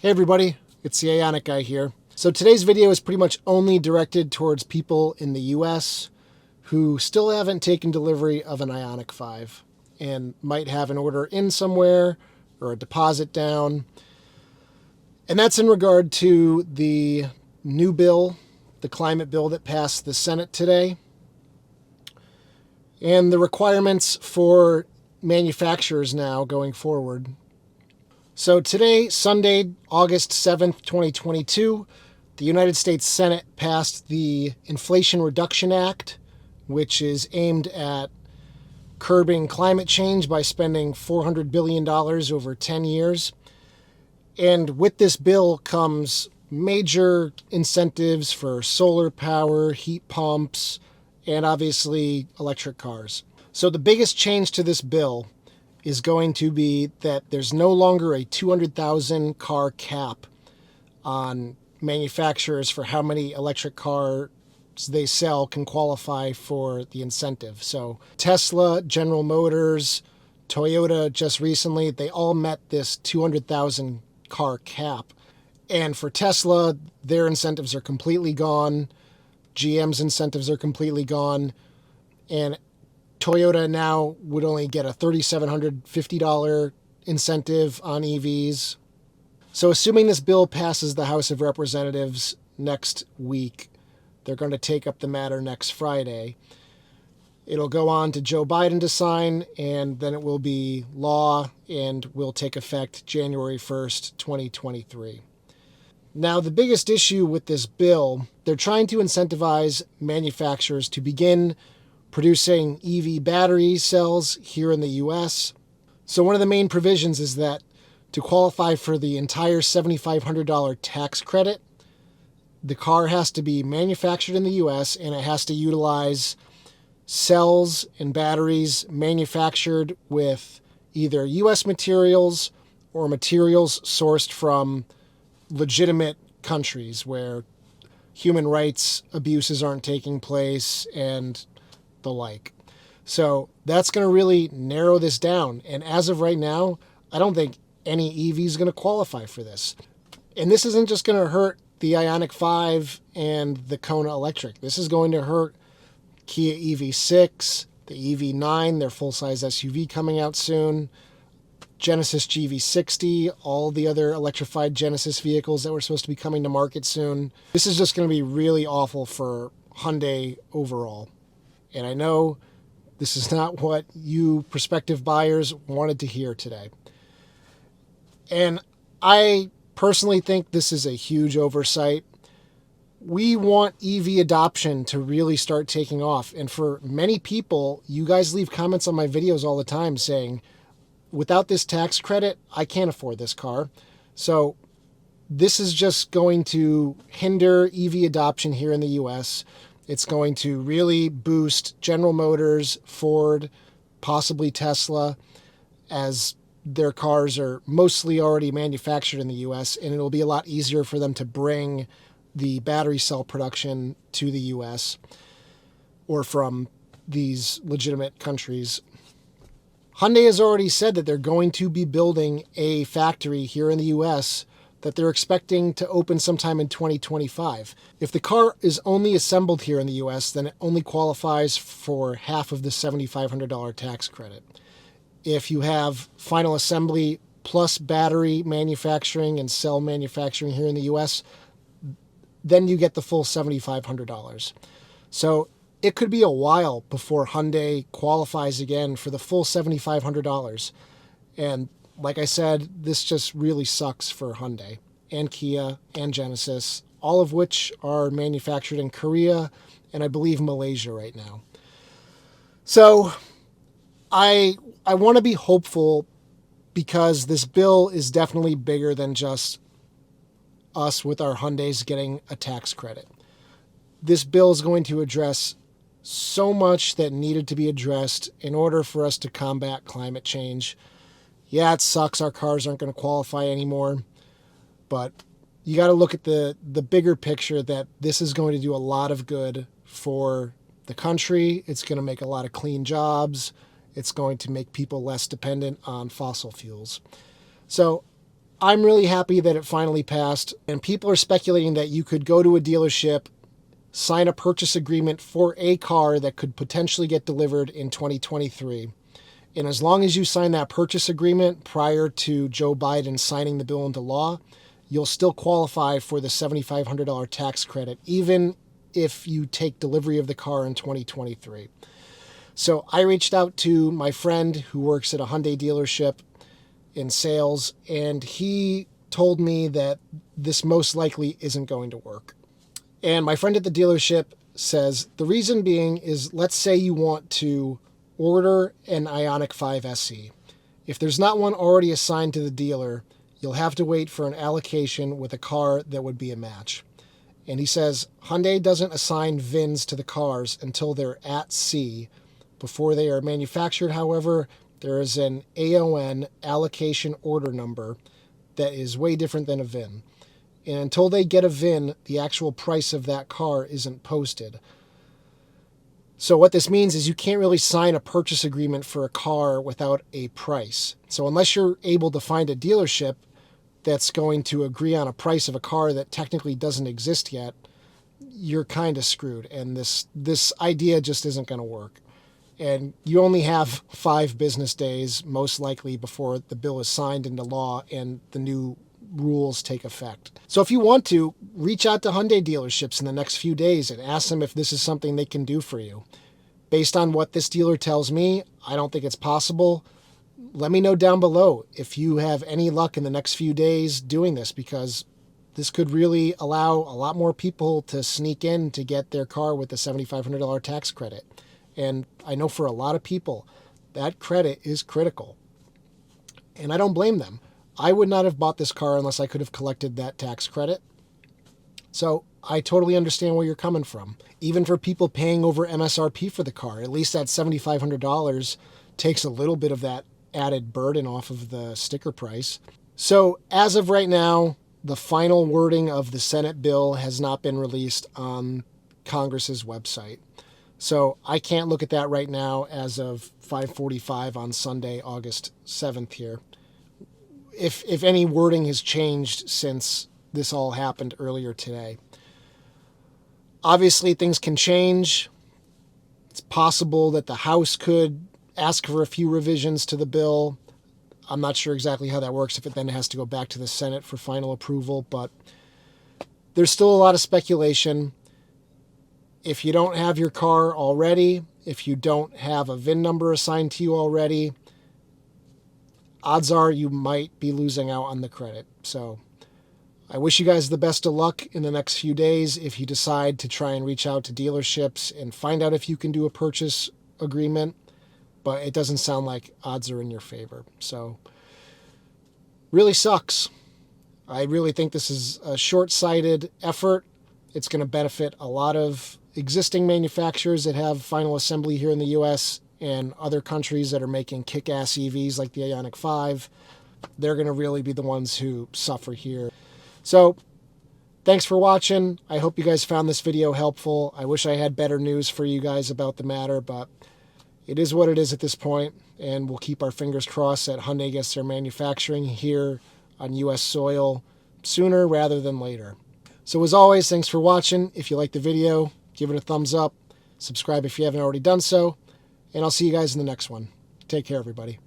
Hey everybody, it's the Ioniq guy here. So today's video is pretty much only directed towards people in the US who still haven't taken delivery of an Ioniq 5 and might have an order in somewhere or a deposit down. And that's in regard to the new bill, the climate bill that passed the Senate today, and the requirements for manufacturers now going forward. So today, Sunday, August 7th, 2022, the United States Senate passed the Inflation Reduction Act, which is aimed at curbing climate change by spending $400 billion over 10 years. And with this bill comes major incentives for solar power, heat pumps, and obviously electric cars. So the biggest change to this bill is going to be that there's no longer a 200,000 car cap on manufacturers for how many electric cars they sell can qualify for the incentive. So Tesla, General Motors, Toyota just recently, they all met this 200,000 car cap. And for Tesla, their incentives are completely gone. GM's incentives are completely gone. And Toyota now would only get a $3,750 incentive on EVs. So assuming this bill passes the House of Representatives next week, they're going to take up the matter next Friday. It'll go on to Joe Biden to sign, and then it will be law and will take effect January 1st, 2023. Now, the biggest issue with this bill, they're trying to incentivize manufacturers to begin producing EV battery cells here in the US. So one of the main provisions is that to qualify for the entire $7,500 tax credit, the car has to be manufactured in the US and it has to utilize cells and batteries manufactured with either US materials or materials sourced from legitimate countries where human rights abuses aren't taking place and the like. So that's going to really narrow this down. And as of right now, I don't think any EV is going to qualify for this. And this isn't just going to hurt the Ioniq 5 and the Kona Electric. This is going to hurt Kia EV6, the EV9, their full-size SUV coming out soon, Genesis GV60, all the other electrified Genesis vehicles that were supposed to be coming to market soon. This is just going to be really awful for Hyundai overall. And I know this is not what you prospective buyers wanted to hear today. And I personally think this is a huge oversight. We want EV adoption to really start taking off. And for many people, you guys leave comments on my videos all the time saying, without this tax credit, I can't afford this car. So this is just going to hinder EV adoption here in the US. It's going to really boost General Motors, Ford, possibly Tesla, as their cars are mostly already manufactured in the US, and it'll be a lot easier for them to bring the battery cell production to the US or from these legitimate countries. Hyundai has already said that they're going to be building a factory here in the US that they're expecting to open sometime in 2025. If the car is only assembled here in the US, then it only qualifies for half of the $7,500 tax credit. If you have final assembly plus battery manufacturing and cell manufacturing here in the US, then you get the full $7,500. So it could be a while before Hyundai qualifies again for the full $7,500. And like I said, this just really sucks for Hyundai and Kia and Genesis, all of which are manufactured in Korea and I believe Malaysia right now. So I want to be hopeful because this bill is definitely bigger than just us with our Hyundais getting a tax credit. This bill is going to address so much that needed to be addressed in order for us to combat climate change. Yeah, it sucks our cars aren't going to qualify anymore, but you got to look at the bigger picture that this is going to do a lot of good for the country. It's going to make a lot of clean jobs. It's going to make people less dependent on fossil fuels. So I'm really happy that it finally passed, and people are speculating that you could go to a dealership, sign a purchase agreement for a car that could potentially get delivered in 2023. And as long as you sign that purchase agreement prior to Joe Biden signing the bill into law, you'll still qualify for the $7,500 tax credit, even if you take delivery of the car in 2023. So I reached out to my friend who works at a Hyundai dealership in sales, and he told me that this most likely isn't going to work. And my friend at the dealership says the reason being is, let's say you want to order an Ioniq 5 SE. If there's not one already assigned to the dealer, you'll have to wait for an allocation with a car that would be a match. And he says Hyundai doesn't assign VINs to the cars until they're at sea. Before they are manufactured, however, there is an AON, allocation order number, that is way different than a VIN. And until they get a VIN, the actual price of that car isn't posted. So what this means is you can't really sign a purchase agreement for a car without a price. So unless you're able to find a dealership that's going to agree on a price of a car that technically doesn't exist yet, you're kind of screwed. And this idea just isn't going to work. And you only have 5 business days, most likely, before the bill is signed into law and the new rules take effect. So if you want to, reach out to Hyundai dealerships in the next few days and ask them if this is something they can do for you. Based on what this dealer tells me, I don't think it's possible. Let me know down below if you have any luck in the next few days doing this, because this could really allow a lot more people to sneak in to get their car with the $7,500 tax credit. And I know for a lot of people, that credit is critical. And I don't blame them. I would not have bought this car unless I could have collected that tax credit. So I totally understand where you're coming from. Even for people paying over MSRP for the car, at least that $7,500 takes a little bit of that added burden off of the sticker price. So as of right now, the final wording of the Senate bill has not been released on Congress's website. So I can't look at that right now as of 5:45 on Sunday, August 7th here. If any wording has changed since this all happened earlier today. Obviously, things can change. It's possible that the House could ask for a few revisions to the bill. I'm not sure exactly how that works, if it then has to go back to the Senate for final approval, but there's still a lot of speculation. If you don't have your car already, if you don't have a VIN number assigned to you already, odds are you might be losing out on the credit. So I wish you guys the best of luck in the next few days if you decide to try and reach out to dealerships and find out if you can do a purchase agreement, but it doesn't sound like odds are in your favor. So really sucks. I really think this is a short-sighted effort. It's going to benefit a lot of existing manufacturers that have final assembly here in the U.S. and other countries that are making kick-ass EVs like the Ioniq 5. They're going to really be the ones who suffer here. So thanks for watching. I hope you guys found this video helpful. I wish I had better news for you guys about the matter, but it is what it is at this point, and we'll keep our fingers crossed that Hyundai gets their manufacturing here on U.S. soil sooner rather than later. So as always, thanks for watching. If you liked the video, give it a thumbs up. Subscribe if you haven't already done so. And I'll see you guys in the next one. Take care, everybody.